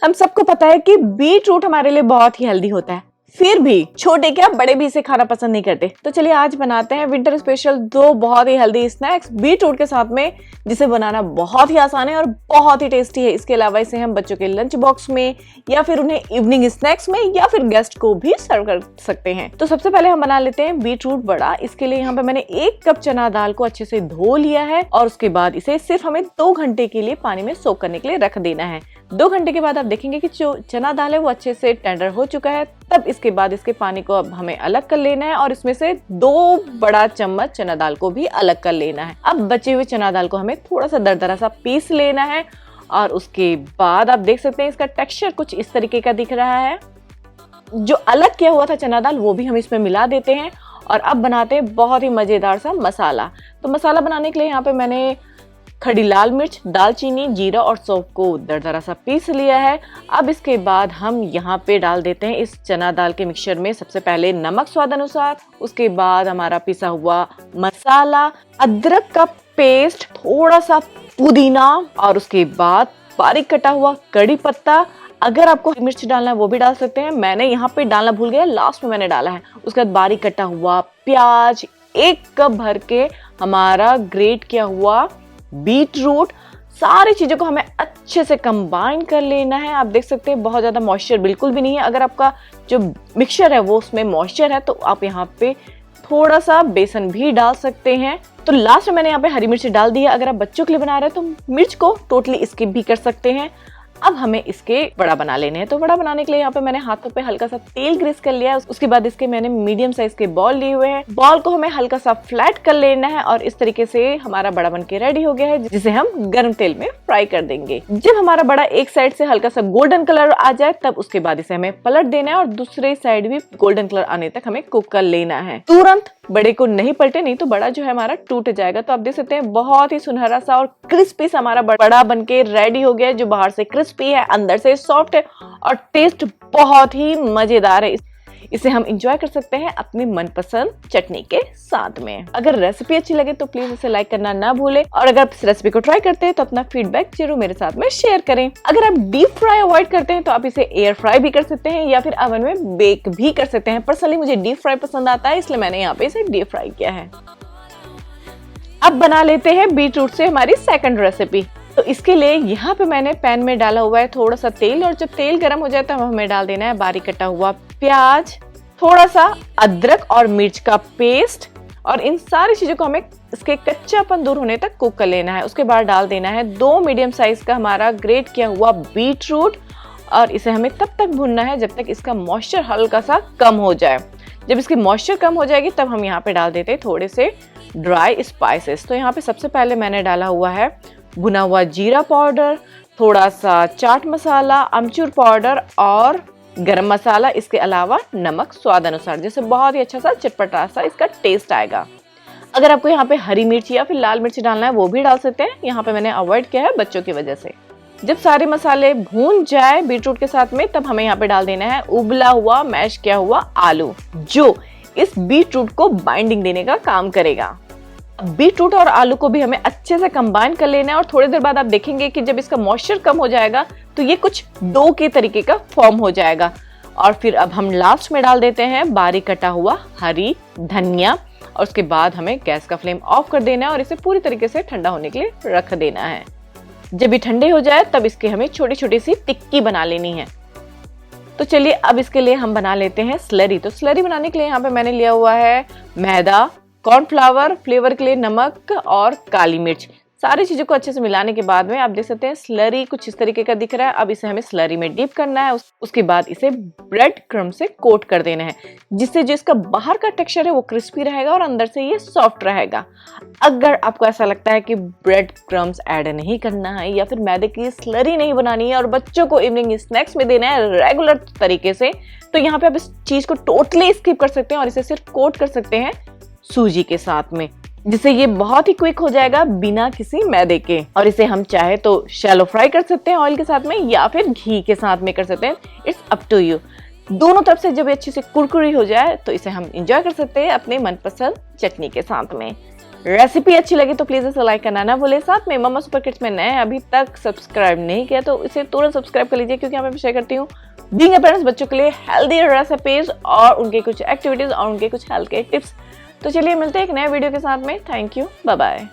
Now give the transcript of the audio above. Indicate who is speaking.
Speaker 1: हम सबको पता है कि बीट रूट हमारे लिए बहुत ही हेल्दी होता है, फिर भी छोटे क्या बड़े भी इसे खाना पसंद नहीं करते। तो चलिए आज बनाते हैं विंटर स्पेशल दो बहुत ही हेल्दी स्नैक्स बीट रूट के साथ में, जिसे बनाना बहुत ही आसान है और बहुत ही टेस्टी है। इसके अलावा इसे हम बच्चों के लंच बॉक्स में या फिर उन्हें इवनिंग स्नैक्स में या फिर गेस्ट को भी सर्व कर सकते हैं। तो सबसे पहले हम बना लेते हैं बीट रूट बड़ा। इसके लिए यहाँ पे मैंने 1 कप चना दाल को अच्छे से धो लिया है और उसके बाद इसे सिर्फ हमें 2 घंटे के लिए पानी में सोक करने के लिए रख देना है। 2 घंटे के बाद आप देखेंगे कि जो चना दाल है वो अच्छे से टेंडर हो चुका है। तब इसके बाद इसके पानी को अब हमें अलग कर लेना है और इसमें से 2 बड़ा चम्मच चना दाल को भी अलग कर लेना है। अब बचे हुए चना दाल को हमें थोड़ा सा दरदरा सा पीस लेना है और उसके बाद आप देख सकते हैं इसका टेक्सचर कुछ इस तरीके का दिख रहा है। जो अलग किया हुआ था चना दाल वो भी हम इसमें मिला देते हैं और अब बनाते हैं बहुत ही मजेदार सा मसाला। तो मसाला बनाने के लिए यहाँ पे मैंने खड़ी लाल मिर्च, दालचीनी, जीरा और सौंफ को दरदरा सा पीस लिया है। अब इसके बाद हम यहाँ पे डाल देते हैं इस चना दाल के मिक्सचर में सबसे पहले नमक स्वाद अनुसार, उसके बाद हमारा पिसा हुआ मसाला, अदरक का पेस्ट, थोड़ा सा पुदीना और उसके बाद बारीक कटा हुआ कड़ी पत्ता। अगर आपको मिर्च डालना है वो भी डाल सकते हैं, मैंने यहाँ पे डालना भूल गया, लास्ट में मैंने डाला है। उसके बाद बारीक कटा हुआ प्याज, 1 कप भर के हमारा ग्रेट किया हुआ बीट रूट। सारी चीजों को हमें अच्छे से कंबाइन कर लेना है। आप देख सकते हैं बहुत ज्यादा मॉइस्चर बिल्कुल भी नहीं है। अगर आपका जो मिक्सचर है वो उसमें मॉइस्चर है तो आप यहाँ पे थोड़ा सा बेसन भी डाल सकते हैं। तो लास्ट में मैंने यहाँ पे हरी मिर्च डाल दी है। अगर आप बच्चों के लिए बना रहे हैं तो मिर्च को टोटली स्किप भी कर सकते हैं। अब हमें इसके बड़ा बना लेने हैं। तो बड़ा बनाने के लिए यहाँ पे मैंने हाथों पे हल्का सा तेल ग्रीस कर लिया है। उसके बाद इसके मैंने मीडियम साइज के बॉल लिए हुए हैं। बॉल को हमें हल्का सा फ्लैट कर लेना है और इस तरीके से हमारा बड़ा बनके रेडी हो गया है, जिसे हम गर्म तेल में फ्राई कर देंगे। जब हमारा बड़ा एक साइड से हल्का सा गोल्डन कलर आ जाए तब उसके बाद इसे हमें पलट देना है और दूसरे साइड भी गोल्डन कलर आने तक हमें कुक कर लेना है। तुरंत बड़े को नहीं पलटे, नहीं तो बड़ा जो है हमारा टूट जाएगा। तो आप देख सकते हैं बहुत ही सुनहरा सा और क्रिस्पी सा हमारा बड़ा बनके रेडी हो गया है, जो बाहर से क्रिस्पी है, अंदर से सॉफ्ट है और टेस्ट बहुत ही मजेदार है। इसे हम एंजॉय कर सकते हैं अपनी मनपसंद चटनी के साथ में। अगर रेसिपी अच्छी लगे तो प्लीज इसे लाइक करना ना भूलें और अगर आप इस रेसिपी को ट्राई करते हैं तो अपना फीडबैक जरूर मेरे साथ में शेयर करें। अगर आप डीप फ्राई अवॉइड करते हैं तो आप इसे एयर फ्राई भी कर सकते हैं या फिर ओवन में बेक भी कर सकते हैं। पर्सनली मुझे डीप फ्राई पसंद आता है, इसलिए मैंने यहाँ पे इसे डीप फ्राई किया है। अब बना लेते हैं बीट रूट से हमारी सेकंड रेसिपी। तो इसके लिए यहाँ पे मैंने पैन में डाला हुआ है थोड़ा सा तेल और जब तेल गर्म हो जाए तो हमें डाल देना है बारीक कटा हुआ प्याज, थोड़ा सा अदरक और मिर्च का पेस्ट और इन सारी चीजों को हमें इसके कच्चापन दूर होने तक कुक कर लेना है। उसके बाद डाल देना है 2 मीडियम साइज का हमारा ग्रेट किया हुआ बीट रूट और इसे हमें तब तक भूनना है जब तक इसका मॉइस्चर हल्का सा कम हो जाए। जब इसकी मॉइस्चर कम हो जाएगी तब हम यहाँ पे डाल देते हैं थोड़े से ड्राई स्पाइसेस। तो यहाँ पे सबसे पहले मैंने डाला हुआ है भुना हुआ जीरा पाउडर, थोड़ा सा चाट मसाला, अमचूर पाउडर और गरम मसाला, इसके अलावा नमक स्वाद अनुसार, जिससे बहुत ही अच्छा सा चटपटा सा इसका टेस्ट आएगा। अगर आपको यहाँ पे हरी मिर्च या फिर लाल मिर्च डालना है वो भी डाल सकते हैं, यहाँ पे मैंने अवॉइड किया है बच्चों की वजह से। जब सारे मसाले भून जाए बीट रूट के साथ में तब हमें यहाँ पे डाल देना है उबला हुआ मैश किया हुआ आलू, जो इस बीट रूट को बाइंडिंग देने का काम करेगा। बीट रूट और आलू को भी हमें अच्छे से कंबाइन कर लेना है और थोड़ी देर बाद आप देखेंगे कि जब इसका मॉइस्चर कम हो जाएगा तो ये कुछ डो के तरीके का फॉर्म हो जाएगा। और फिर अब हम लास्ट में डाल देते हैं बारीक कटा हुआ हरी धनिया और उसके बाद हमें गैस का फ्लेम ऑफ कर देना है और इसे पूरी तरीके से ठंडा होने के लिए रख देना है। जब ये ठंडे हो जाए तब इसके हमें छोटी छोटी सी टिक्की बना लेनी है। तो चलिए अब इसके लिए हम बना लेते हैं स्लरी। तो स्लरी बनाने के लिए यहाँ पे मैंने लिया हुआ है मैदा, कॉर्नफ्लावर, फ्लेवर के लिए नमक और काली मिर्च। सारी चीजों को अच्छे से मिलाने के बाद में आप देख सकते हैं स्लरी कुछ इस तरीके का दिख रहा है। अब इसे हमें स्लरी में डिप करना है। उसके बाद इसे ब्रेड क्रम से कोट कर देना है, जिससे जो इसका बाहर का टेक्सचर है वो क्रिस्पी रहेगा और अंदर से ये सॉफ्ट रहेगा। अगर आपको ऐसा लगता है कि ब्रेड क्रम्स ऐड नहीं करना है या फिर मैदे की स्लरी नहीं बनानी है और बच्चों को इवनिंग स्नैक्स में देना है रेगुलर तरीके से, तो यहाँ पे आप इस चीज को टोटली स्किप कर सकते हैं और इसे सिर्फ कोट कर सकते हैं सूजी के साथ में, जिससे ये बहुत ही क्विक हो जाएगा बिना किसी मैदे के। और इसे हम चाहे तो शैलो फ्राई कर सकते हैं ऑयल के साथ में या फिर घी के साथ में कर सकते हैं, इट्स अप टू यू। दोनों तरफ से जब ये अच्छी से कुरकुरी हो जाए तो इसे हम एंजॉय कर सकते हैं अपने मनपसंद चटनी के साथ में। रेसिपी अच्छी लगी तो प्लीज इसे लाइक करना ना भूले। साथ में मम्मा सुपर किड्स में नए अभी तक सब्सक्राइब नहीं किया तो इसे तुरंत सब्सक्राइब कर लीजिए, क्योंकि मैं शेयर करती हूँ बीइंग अ पेरेंट्स बच्चों के लिए हेल्दी रेसिपीज और उनके कुछ एक्टिविटीज और उनके कुछ हेल्थ के टिप्स। तो चलिए मिलते हैं एक नए वीडियो के साथ में। Thank you, bye bye.